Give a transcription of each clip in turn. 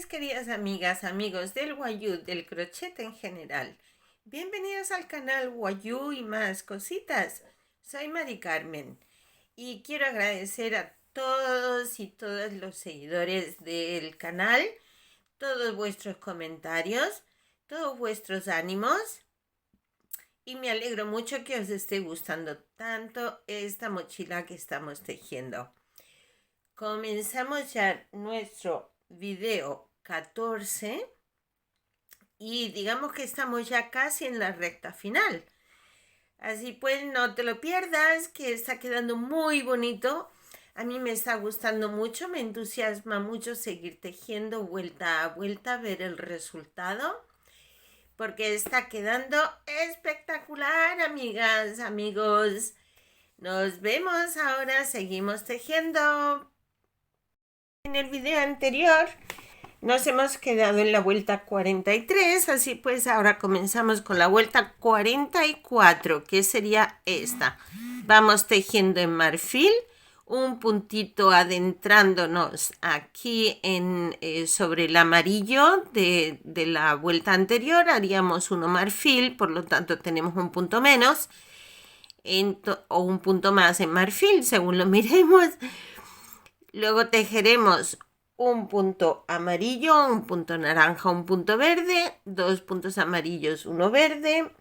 mis queridas amigas, amigos del Wayuu, del crochet en general. Bienvenidos al canal Wayuu y más cositas. Soy Mari Carmen y quiero agradecer a todos y todas los seguidores del canal, todos vuestros comentarios, todos vuestros ánimos, y me alegro mucho que os esté gustando tanto esta mochila que estamos tejiendo. Comenzamos ya nuestro video 14 y digamos que estamos ya casi en la recta final. Así pues, no te lo pierdas, que está quedando muy bonito. A mí me está gustando mucho, me entusiasma mucho seguir tejiendo vuelta a vuelta, ver el resultado, porque está quedando espectacular, amigas, amigos. Nos vemos ahora, seguimos tejiendo. En el video anterior nos hemos quedado en la vuelta 43, así pues ahora comenzamos con la vuelta 44, que sería esta. Vamos tejiendo en marfil, un puntito adentrándonos aquí sobre el amarillo de la vuelta anterior. Haríamos uno marfil, por lo tanto tenemos un punto menos o un punto más en marfil, según lo miremos. Luego tejeremos un punto amarillo, un punto naranja, un punto verde, dos puntos amarillos, uno verde.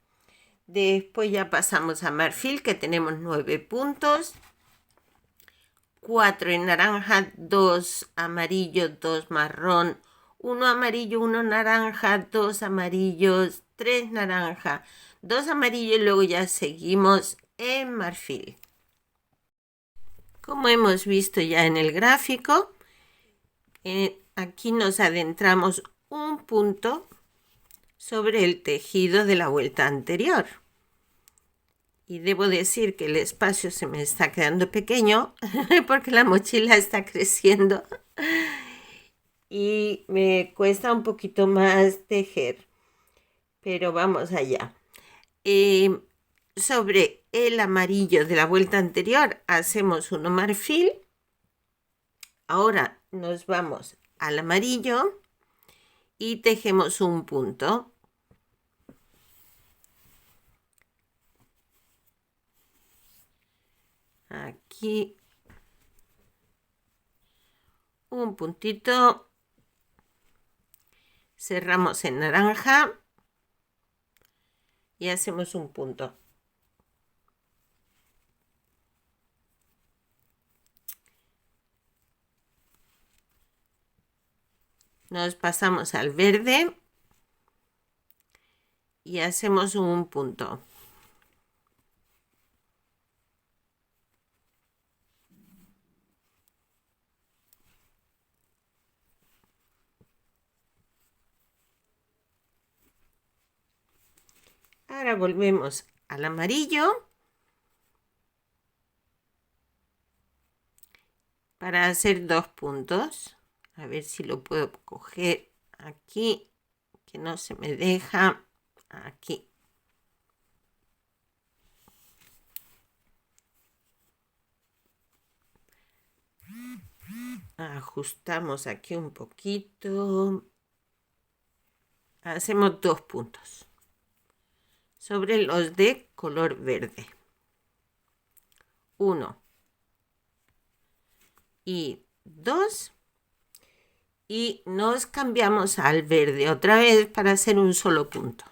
Después ya pasamos a marfil, que tenemos 9 puntos. 4 en naranja, 2 amarillo, 2 marrón, 1 amarillo, 1 naranja, 2 amarillos, 3 naranja, 2 amarillos, y luego ya seguimos en marfil. Como hemos visto ya en el gráfico, aquí nos adentramos un punto sobre el tejido de la vuelta anterior. Y debo decir que el espacio se me está quedando pequeño porque la mochila está creciendo y me cuesta un poquito más tejer. Pero vamos allá. Sobre el amarillo de la vuelta anterior hacemos uno marfil. Ahora nos vamos al amarillo y tejemos un punto. Aquí un puntito. Cerramos en naranja y hacemos un punto. Nos pasamos al verde y hacemos un punto. Ahora volvemos al amarillo para hacer 2 puntos. A ver si lo puedo coger aquí, que no se me deja. Aquí. Ajustamos aquí un poquito. Hacemos 2 puntos sobre los de color verde. 1 y 2. Y nos cambiamos al verde otra vez para hacer un solo punto.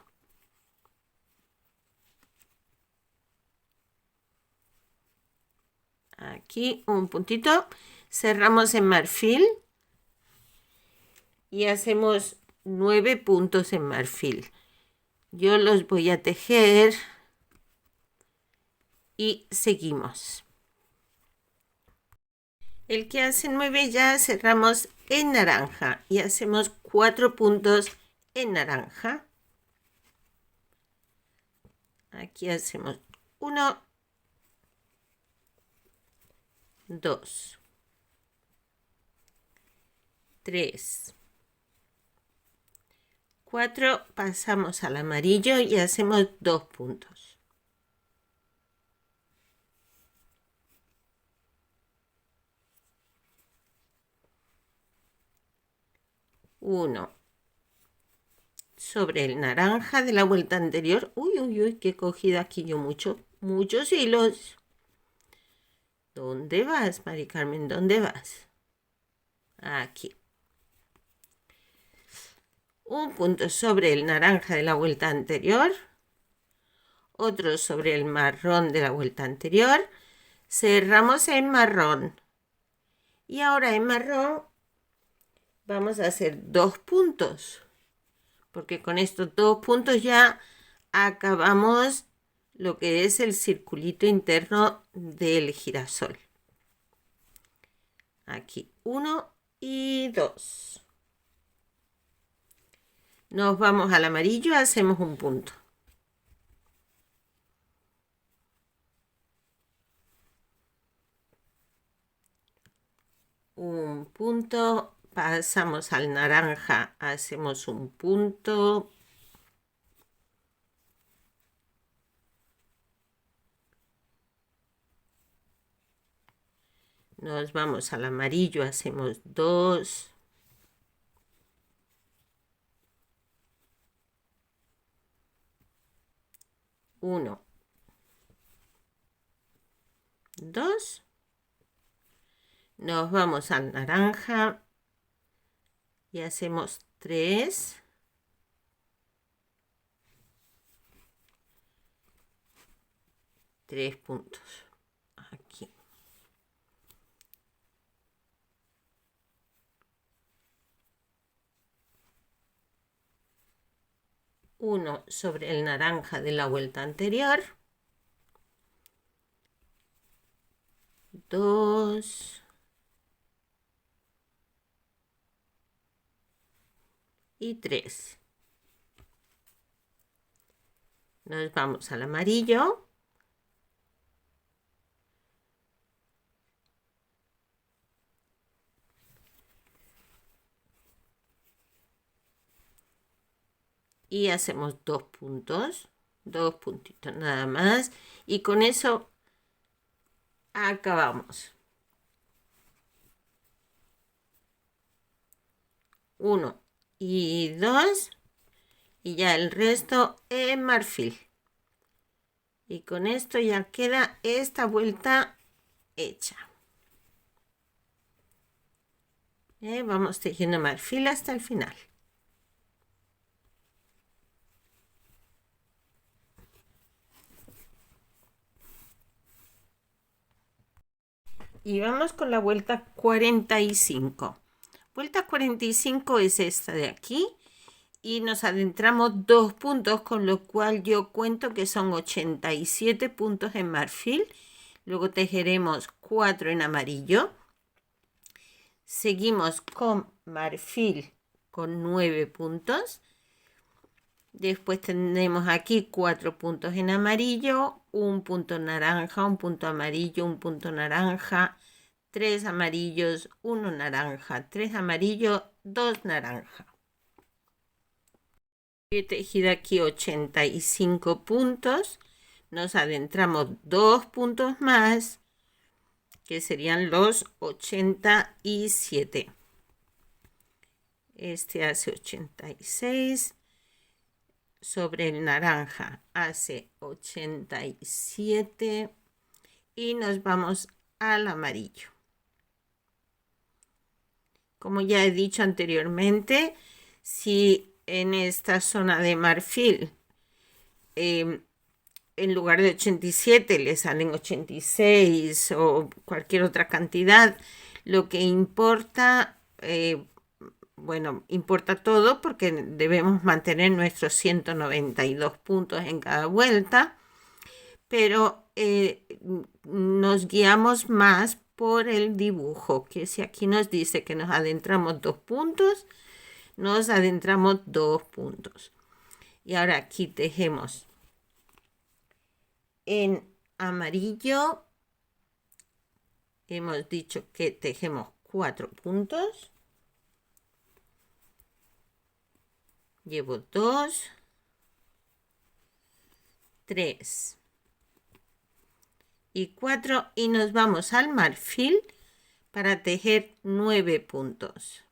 Aquí un puntito, cerramos en marfil y hacemos 9 puntos en marfil. Yo los voy a tejer y seguimos. El que hace 9 ya cerramos en naranja y hacemos 4 puntos en naranja. Aquí hacemos 1, 2, 3, 4, pasamos al amarillo y hacemos 2 puntos. 1 sobre el naranja de la vuelta anterior. Uy, uy, uy, que he cogido aquí yo muchos hilos. ¿Dónde vas, Mari Carmen? ¿Dónde vas? Aquí. Un punto sobre el naranja de la vuelta anterior. Otro sobre el marrón de la vuelta anterior. Cerramos en marrón. Y ahora en marrón vamos a hacer 2 puntos. Porque con estos 2 puntos ya acabamos lo que es el circulito interno del girasol. Aquí 1 y 2. Nos vamos al amarillo, hacemos un punto. Un punto, pasamos al naranja, hacemos un punto. Nos vamos al amarillo, hacemos 2. Uno, 2. Nos vamos al naranja y hacemos 3. 3 puntos. Aquí. Uno sobre el naranja de la vuelta anterior. 2. Y 3. Nos vamos al amarillo. Y hacemos 2 puntos. 2 puntitos nada más. Y con eso acabamos. 1 y 2. Y ya el resto en marfil. Y con esto ya queda esta vuelta hecha. Vamos tejiendo marfil hasta el final. Y vamos con la vuelta 45. Vuelta 45 es esta de aquí. Y nos adentramos 2 puntos, con lo cual yo cuento que son 87 puntos en marfil. Luego tejeremos 4 en amarillo. Seguimos con marfil con 9 puntos. Después tenemos aquí 4 puntos en amarillo, un punto naranja, un punto amarillo, un punto naranja, 3 amarillos, 1 naranja, 3 amarillos, 2 naranja. He tejido aquí 85 puntos. Nos adentramos 2 puntos más, que serían los 87. Este hace 86. Sobre el naranja hace 87. Y nos vamos al amarillo. Como ya he dicho anteriormente, si en esta zona de marfil en lugar de 87 le salen 86 o cualquier otra cantidad, lo que importa, bueno, importa todo, porque debemos mantener nuestros 192 puntos en cada vuelta, pero nos guiamos más por el dibujo, que si aquí nos dice que nos adentramos 2 puntos, nos adentramos 2 puntos. Y ahora aquí tejemos en amarillo. Hemos dicho que tejemos 4 puntos. Llevo 2, 3 y 4 y nos vamos al marfil para tejer 9 puntos.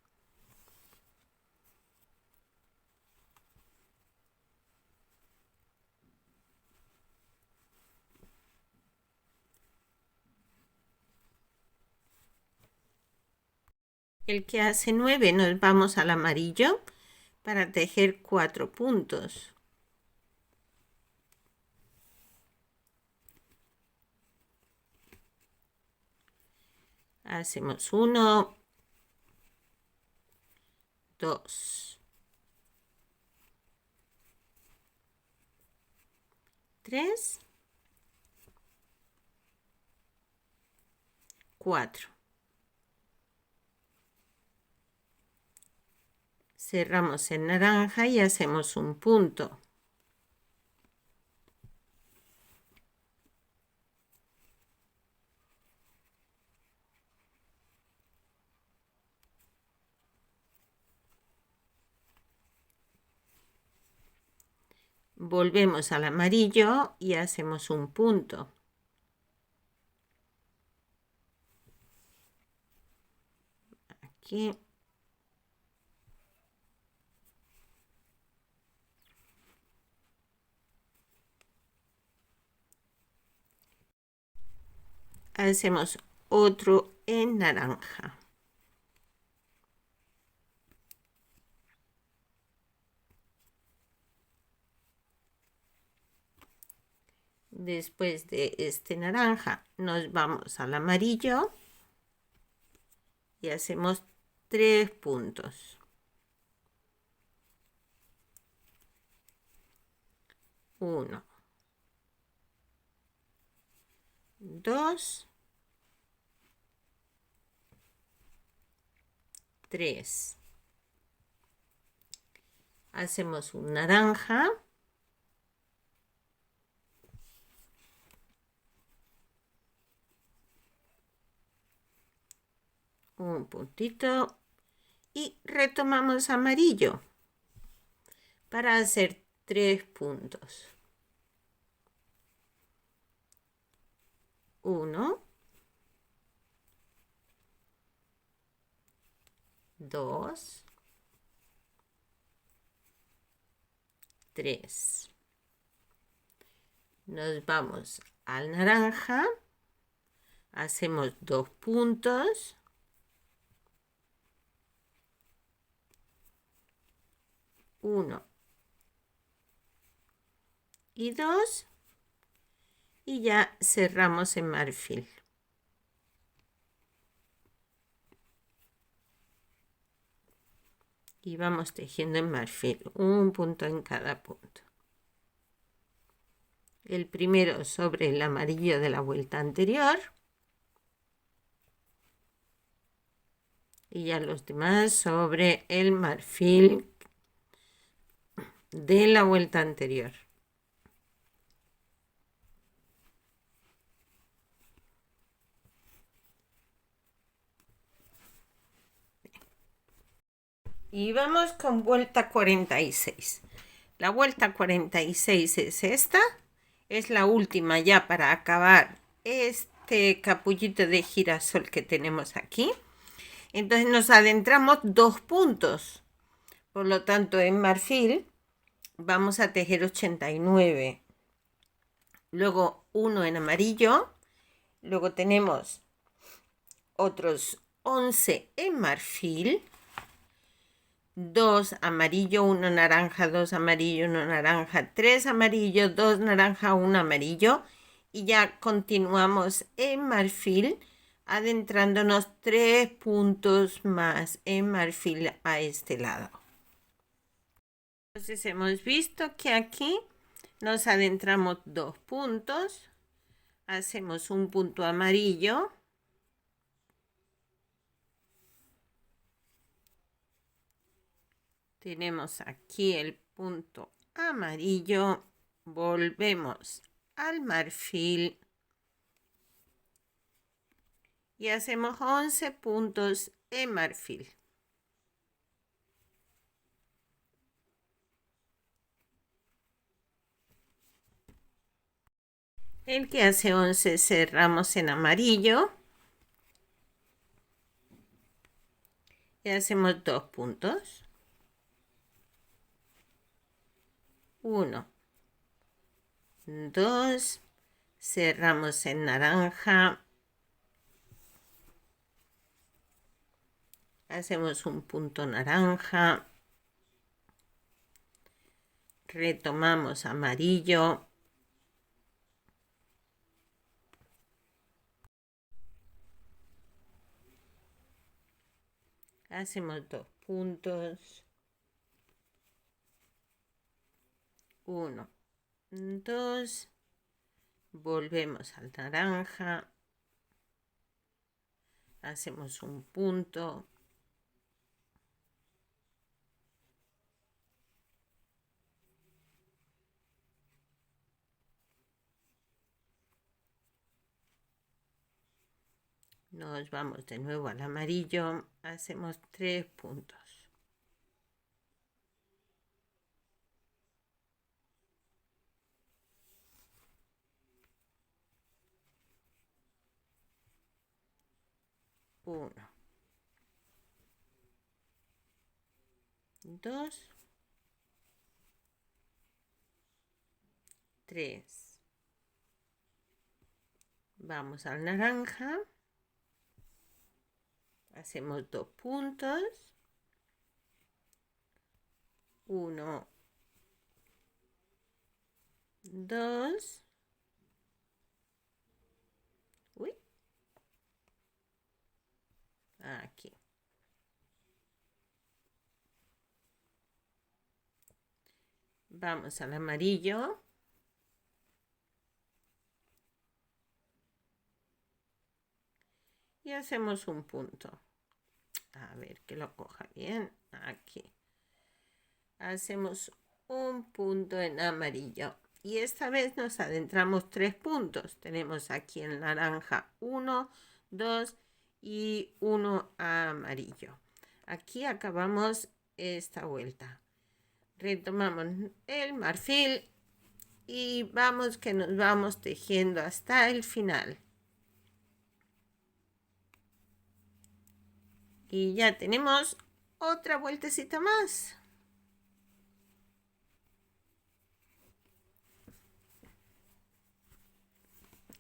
El que hace 9 nos vamos al amarillo para tejer 4 puntos. Hacemos 1, 2, 3, 4. Cerramos en naranja y hacemos un punto. Volvemos al amarillo y hacemos un punto. Aquí. Hacemos otro en naranja. Después de este naranja nos vamos al amarillo y hacemos 3 puntos. 1, 2, 3. Hacemos un naranja. Un puntito y retomamos amarillo para hacer 3 puntos. 1, 2, 3. Nos vamos al naranja, hacemos 2 puntos. 1 y 2 y ya cerramos en marfil. Y vamos tejiendo en marfil, un punto en cada punto. El primero sobre el amarillo de la vuelta anterior. Y ya los demás sobre el marfil de la vuelta anterior. Y vamos con vuelta 46. La vuelta 46 es esta. Es la última ya para acabar este capullito de girasol que tenemos aquí. Entonces nos adentramos 2 puntos. Por lo tanto, en marfil vamos a tejer 89. Luego 1 en amarillo. Luego tenemos otros 11 en marfil. 2 amarillo, 1 naranja, 2 amarillo, 1 naranja, 3 amarillo, 2 naranja, 1 amarillo. Y ya continuamos en marfil, adentrándonos 3 puntos más en marfil a este lado. Entonces hemos visto que aquí nos adentramos 2 puntos, hacemos un punto amarillo. Tenemos aquí el punto amarillo, volvemos al marfil y hacemos 11 puntos en marfil. El que hace 11 cerramos en amarillo y hacemos 2 puntos. 1, 2, cerramos en naranja, Hacemos un punto naranja, retomamos amarillo, hacemos 2 puntos, 1, 2, volvemos al naranja, hacemos un punto, nos vamos de nuevo al amarillo, hacemos 3 puntos. Uno, 2, 3. Vamos al naranja. Hacemos 2 puntos. 1, 2. Uy. Aquí. Vamos al amarillo. Y hacemos un punto. A ver que lo coja bien. Aquí. Hacemos un punto en amarillo. Y esta vez nos adentramos 3 puntos. Tenemos aquí en naranja 1, 2 y 1 amarillo. Aquí acabamos esta vuelta. Retomamos el marfil y vamos que nos vamos tejiendo hasta el final. Y ya tenemos otra vueltecita más.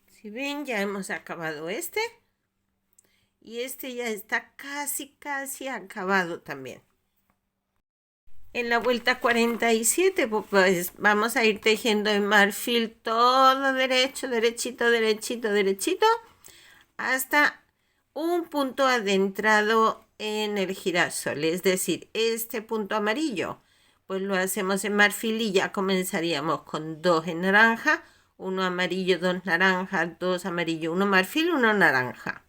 Si ven, ya hemos acabado este. Y este ya está casi acabado también. En la vuelta 47, pues vamos a ir tejiendo en marfil todo derecho, derechito, derechito, derechito, hasta un punto adentrado en el girasol, es decir, este punto amarillo, pues lo hacemos en marfil y ya comenzaríamos con 2 en naranja, 1 amarillo, 2 naranja, 2 amarillo, 1 marfil, 1 naranja.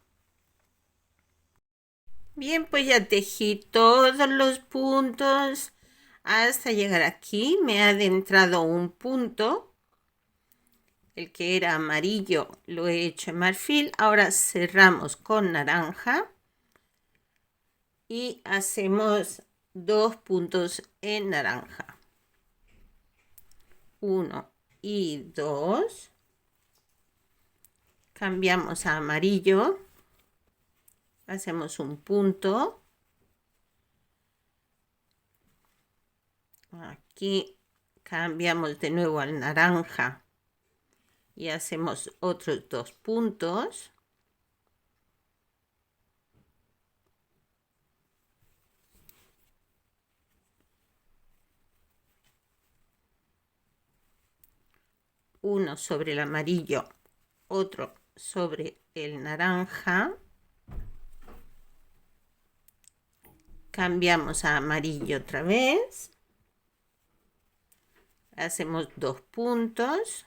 Bien, pues ya tejí todos los puntos hasta llegar aquí. Me ha adentrado un punto, el que era amarillo lo he hecho en marfil. Ahora cerramos con naranja y hacemos 2 puntos en naranja, 1 y 2. Cambiamos a amarillo, hacemos un punto. Aquí cambiamos de nuevo al naranja y hacemos otros 2 puntos. Uno sobre el amarillo, otro sobre el naranja. Cambiamos a amarillo otra vez. Hacemos 2 puntos.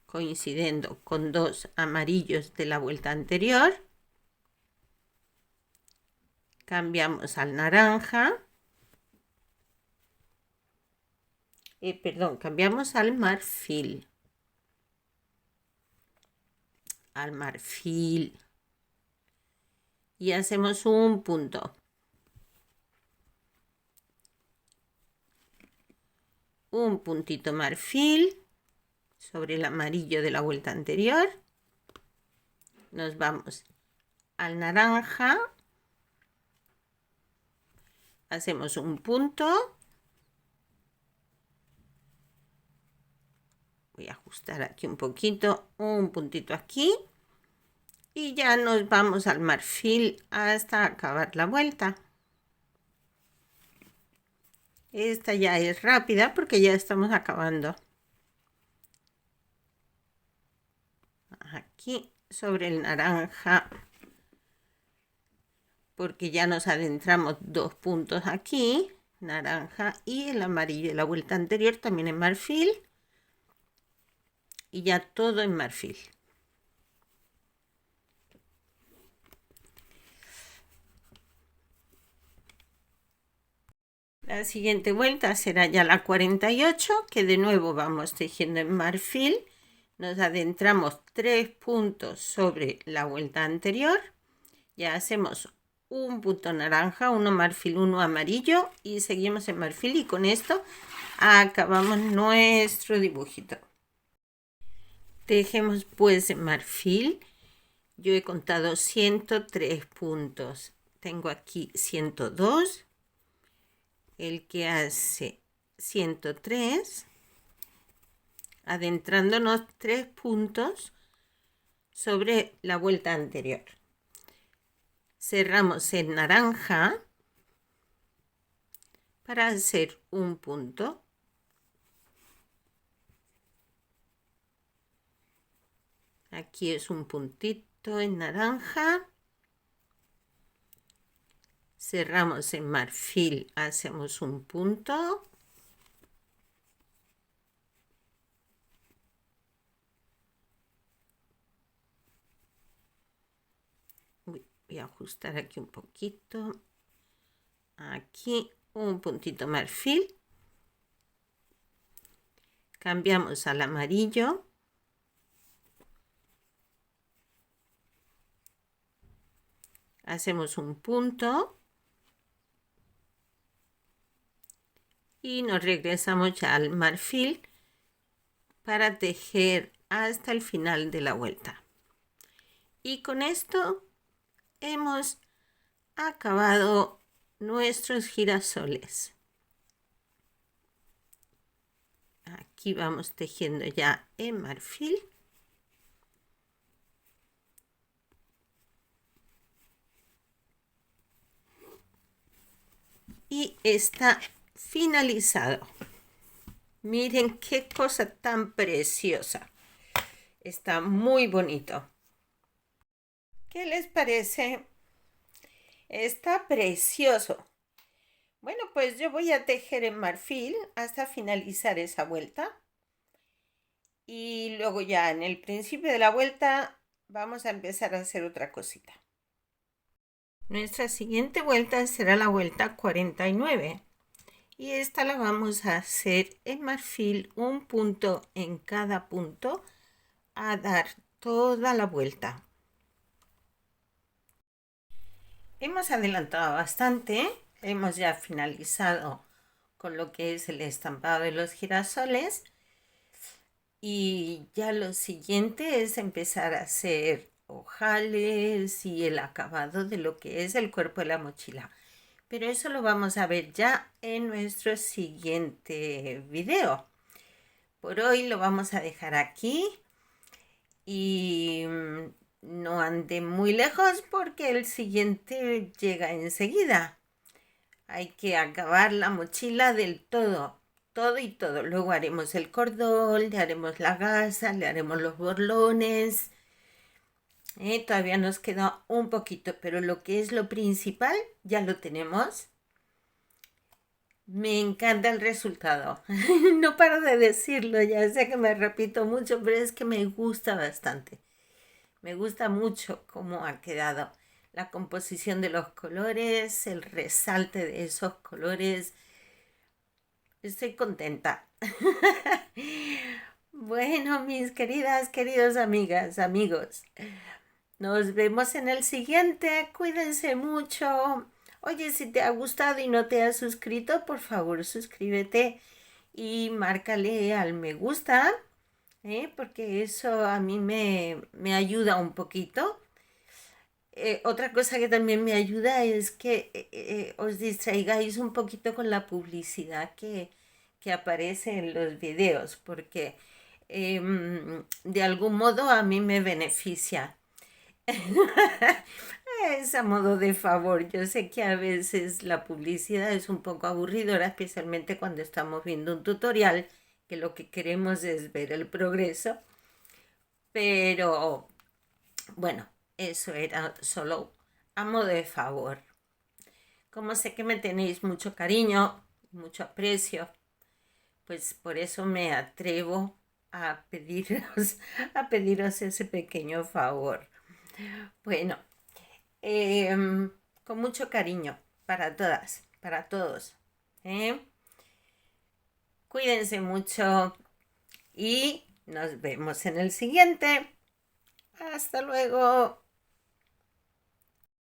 Coincidiendo con 2 amarillos de la vuelta anterior. Cambiamos al naranja. Cambiamos al marfil. Al marfil. Y hacemos un punto. Un puntito marfil sobre el amarillo de la vuelta anterior. Nos vamos al naranja. Hacemos un punto. Voy a ajustar aquí un poquito, un puntito aquí. y ya nos vamos al marfil hasta acabar la vuelta. Esta ya es rápida porque ya estamos acabando. Aquí sobre el naranja, porque ya nos adentramos 2 puntos aquí, naranja, y el amarillo de la vuelta anterior también en marfil, y ya todo en marfil. La siguiente vuelta será ya la 48, que de nuevo vamos tejiendo en marfil. Nos adentramos 3 puntos sobre la vuelta anterior. Ya hacemos un punto naranja, uno marfil, uno amarillo, y seguimos en marfil, y con esto acabamos nuestro dibujito. Tejemos pues en marfil. Yo he contado 103 puntos. Tengo aquí 102. El que hace 103, adentrándonos 3 puntos sobre la vuelta anterior. Cerramos en naranja para hacer un punto. Aquí es un puntito en naranja. Cerramos en marfil, hacemos un punto. Voy a ajustar aquí un poquito. Aquí un puntito marfil. Cambiamos al amarillo. Hacemos un punto. Y nos regresamos ya al marfil para tejer hasta el final de la vuelta. Y con esto hemos acabado nuestros girasoles. Aquí vamos tejiendo ya en marfil. Y está finalizado. Miren qué cosa tan preciosa. Está muy bonito. ¿Qué les parece? Está precioso. Bueno, pues yo voy a tejer en marfil hasta finalizar esa vuelta. Y luego ya en el principio de la vuelta vamos a empezar a hacer otra cosita. Nuestra siguiente vuelta será la vuelta 49. Y esta la vamos a hacer en marfil, un punto en cada punto, a dar toda la vuelta. Hemos adelantado bastante, hemos ya finalizado con lo que es el estampado de los girasoles, y ya lo siguiente es empezar a hacer ojales y el acabado de lo que es el cuerpo de la mochila. Pero eso lo vamos a ver ya en nuestro siguiente video. Por hoy lo vamos a dejar aquí y no ande muy lejos porque el siguiente llega enseguida. Hay que acabar la mochila del todo, todo y todo. Luego haremos el cordón, le haremos la gasa, le haremos los borlones. Todavía nos queda un poquito, pero lo que es lo principal ya lo tenemos. Me encanta el resultado. No paro de decirlo, ya sé que me repito mucho, pero es que me gusta bastante. Me gusta mucho cómo ha quedado la composición de los colores, el resalte de esos colores. Estoy contenta. Bueno, mis queridos amigas, amigos, nos vemos en el siguiente. Cuídense mucho. Oye, si te ha gustado y no te has suscrito, por favor suscríbete y márcale al me gusta, porque eso a mí me ayuda un poquito. Otra cosa que también me ayuda es que os distraigáis un poquito con la publicidad que aparece en los videos, porque de algún modo a mí me beneficia. Es a modo de favor. Yo sé que a veces la publicidad es un poco aburridora, especialmente cuando estamos viendo un tutorial, que lo que queremos es ver el progreso. Pero bueno, eso era solo a modo de favor. Como sé que me tenéis mucho cariño, mucho aprecio, pues por eso me atrevo a pediros, a pediros ese pequeño favor. Bueno, con mucho cariño para todas, para todos. ¿eh? Cuídense mucho y nos vemos en el siguiente. Hasta luego.